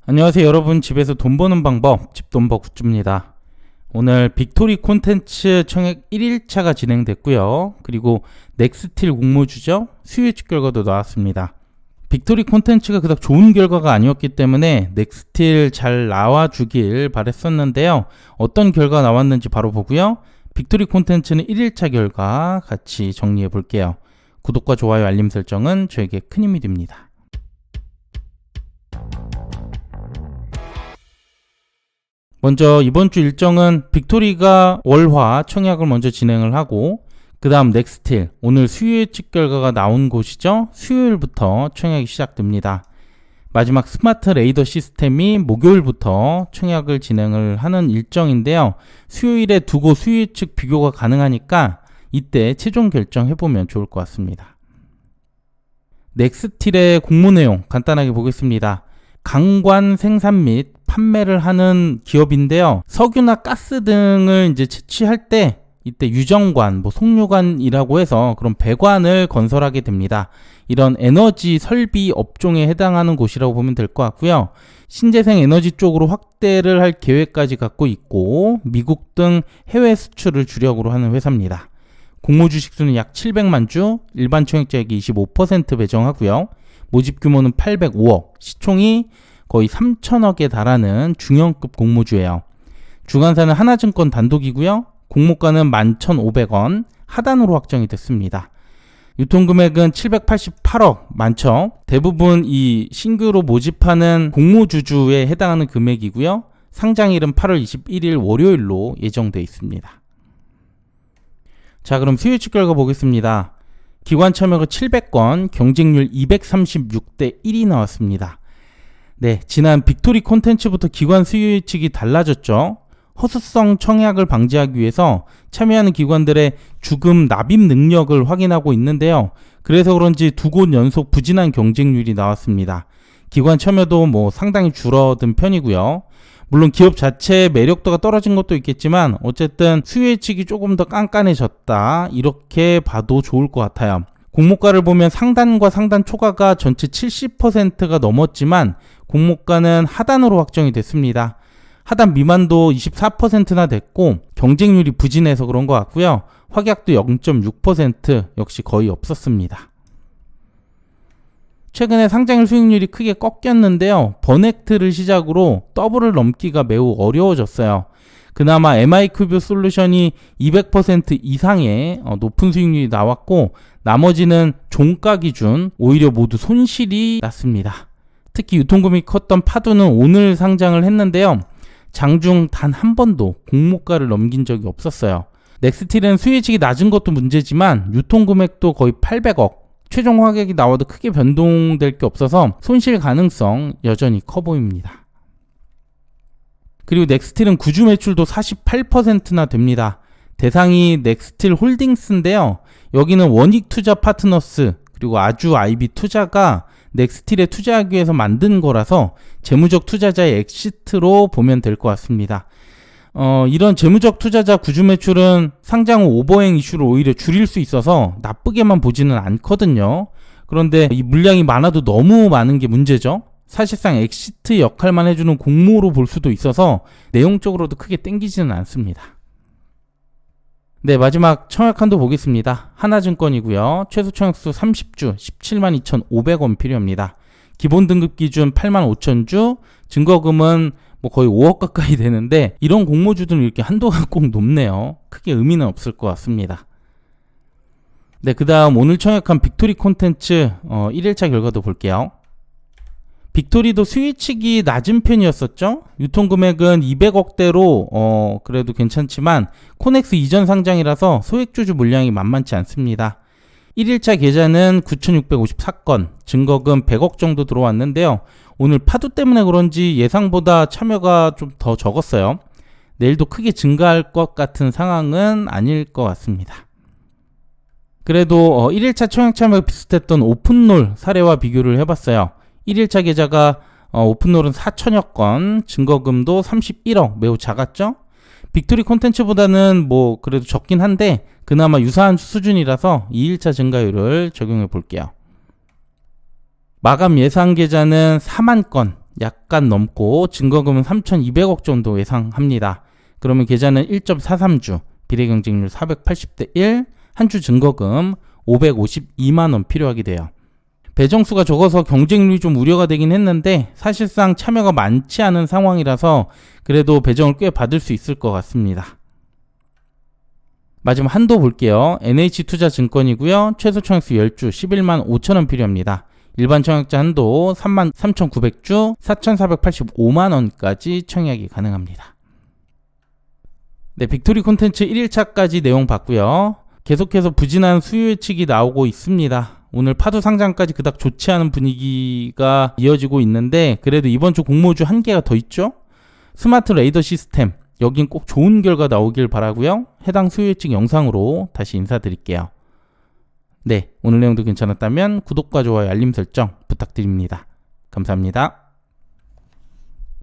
안녕하세요 여러분. 집에서 돈 버는 방법 집돈버굿즈입니다. 오늘 빅토리 콘텐츠 청약 1일차가 진행됐고요. 그리고 넥스틸 공모주죠. 수요 예측 결과도 나왔습니다. 빅토리 콘텐츠가 그닥 좋은 결과가 아니었기 때문에 넥스틸 잘 나와주길 바랬었는데요. 어떤 결과 나왔는지 바로 보고요. 빅토리 콘텐츠는 1일차 결과 같이 정리해 볼게요. 구독과 좋아요 알림 설정은 저에게 큰 힘이 됩니다. 먼저 이번 주 일정은 빅토리가 월화 청약을 먼저 진행을 하고 그 다음 넥스틸, 오늘 수요 예측 결과가 나온 곳이죠. 수요일부터 청약이 시작됩니다. 마지막 스마트 레이더 시스템이 목요일부터 청약을 진행을 하는 일정인데요. 수요일에 두고 수요 예측 비교가 가능하니까 이때 최종 결정해보면 좋을 것 같습니다. 넥스틸의 공모 내용 간단하게 보겠습니다. 강관 생산 및 판매를 하는 기업인데요. 석유나 가스 등을 이제 채취할 때 이때 유정관, 송유관이라고 해서 그런 배관을 건설하게 됩니다. 이런 에너지 설비 업종에 해당하는 곳이라고 보면 될 것 같고요. 신재생 에너지 쪽으로 확대를 할 계획까지 갖고 있고 미국 등 해외 수출을 주력으로 하는 회사입니다. 공모 주식 수는 약 700만 주, 일반 청약자에게 25% 배정하고요. 모집 규모는 805억, 시총이 거의 3천억에 달하는 중형급 공모주예요. 주관사는 하나증권 단독이고요. 공모가는 11,500원 하단으로 확정이 됐습니다. 유통금액은 788억 많죠. 대부분 이 신규로 모집하는 공모주주에 해당하는 금액이고요. 상장일은 8월 21일 월요일로 예정돼 있습니다. 자, 그럼 수요 예측 결과 보겠습니다. 기관 참여가 700건, 경쟁률 236대 1이 나왔습니다. 네, 지난 빅토리 콘텐츠부터 기관 수요 예측이 달라졌죠. 허수성 청약을 방지하기 위해서 참여하는 기관들의 주금 납입 능력을 확인하고 있는데요. 그래서 그런지 두 곳 연속 부진한 경쟁률이 나왔습니다. 기관 참여도 상당히 줄어든 편이고요. 물론 기업 자체의 매력도가 떨어진 것도 있겠지만 어쨌든 수요 예측이 조금 더 깐깐해졌다, 이렇게 봐도 좋을 것 같아요. 공모가를 보면 상단과 상단 초과가 전체 70%가 넘었지만 공모가는 하단으로 확정이 됐습니다. 하단 미만도 24%나 됐고 경쟁률이 부진해서 그런 것 같고요. 확약도 0.6% 역시 거의 없었습니다. 최근에 상장일 수익률이 크게 꺾였는데요. 버넥트를 시작으로 더블을 넘기가 매우 어려워졌어요. 그나마 MI큐브 솔루션이 200% 이상의 높은 수익률이 나왔고 나머지는 종가 기준 오히려 모두 손실이 났습니다. 특히 유통금이 컸던 파두는 오늘 상장을 했는데요. 장중 단 한 번도 공모가를 넘긴 적이 없었어요. 넥스틸은 수요 예측이 낮은 것도 문제지만 유통금액도 거의 800억, 최종 확약이 나와도 크게 변동될 게 없어서 손실 가능성 여전히 커 보입니다. 그리고 넥스틸은 구주 매출도 48%나 됩니다. 대상이 넥스틸 홀딩스인데요. 여기는 원익투자 파트너스 그리고 아주 IB 투자가 넥스틸에 투자하기 위해서 만든 거라서 재무적 투자자의 엑시트로 보면 될 것 같습니다. 이런 재무적 투자자 구주 매출은 상장 후 오버행 이슈를 오히려 줄일 수 있어서 나쁘게만 보지는 않거든요. 그런데 이 물량이 많아도 너무 많은 게 문제죠. 사실상 엑시트 역할만 해주는 공모로 볼 수도 있어서 내용적으로도 크게 땡기지는 않습니다. 네, 마지막 청약한도 보겠습니다. 하나증권이고요. 최소 청약수 30주 172,500원 필요합니다. 기본 등급 기준 85,000주, 증거금은 거의 5억 가까이 되는데 이런 공모주들은 이렇게 한도가 꼭 높네요. 크게 의미는 없을 것 같습니다. 네, 그 다음 오늘 청약한 빅토리 콘텐츠 1일차 결과도 볼게요. 빅토리도 수요 예측이 낮은 편이었었죠. 유통금액은 200억대로 그래도 괜찮지만 코넥스 이전 상장이라서 소액주주 물량이 만만치 않습니다. 1일차 계좌는 9,654건, 증거금 100억 정도 들어왔는데요. 오늘 파도 때문에 그런지 예상보다 참여가 좀 더 적었어요. 내일도 크게 증가할 것 같은 상황은 아닐 것 같습니다. 그래도 1일차 청약 참여가 비슷했던 오픈롤 사례와 비교를 해봤어요. 1일차 계좌가 오픈롤은 4천여 건, 증거금도 31억, 매우 작았죠? 빅토리 콘텐츠보다는 그래도 적긴 한데 그나마 유사한 수준이라서 2일차 증가율을 적용해 볼게요. 마감 예상 계좌는 4만 건, 약간 넘고 증거금은 3,200억 정도 예상합니다. 그러면 계좌는 1.43주, 비례경쟁률 480대 1, 한 주 증거금 552만원 필요하게 돼요. 배정수가 적어서 경쟁률이 좀 우려가 되긴 했는데 사실상 참여가 많지 않은 상황이라서 그래도 배정을 꽤 받을 수 있을 것 같습니다. 마지막 한도 볼게요. NH투자증권이고요. 최소 청약수 10주 11만 5천원 필요합니다. 일반 청약자 한도 3만 3,900주 4,485만원까지 청약이 가능합니다. 네, 빅토리 콘텐츠 1일차까지 내용 봤고요. 계속해서 부진한 수요 예측이 나오고 있습니다. 오늘 파도 상장까지 그닥 좋지 않은 분위기가 이어지고 있는데 그래도 이번 주 공모주 한 개가 더 있죠. 스마트 레이더 시스템, 여긴 꼭 좋은 결과 나오길 바라고요. 해당 수요 예측 영상으로 다시 인사드릴게요. 네, 오늘 내용도 괜찮았다면 구독과 좋아요, 알림 설정 부탁드립니다. 감사합니다.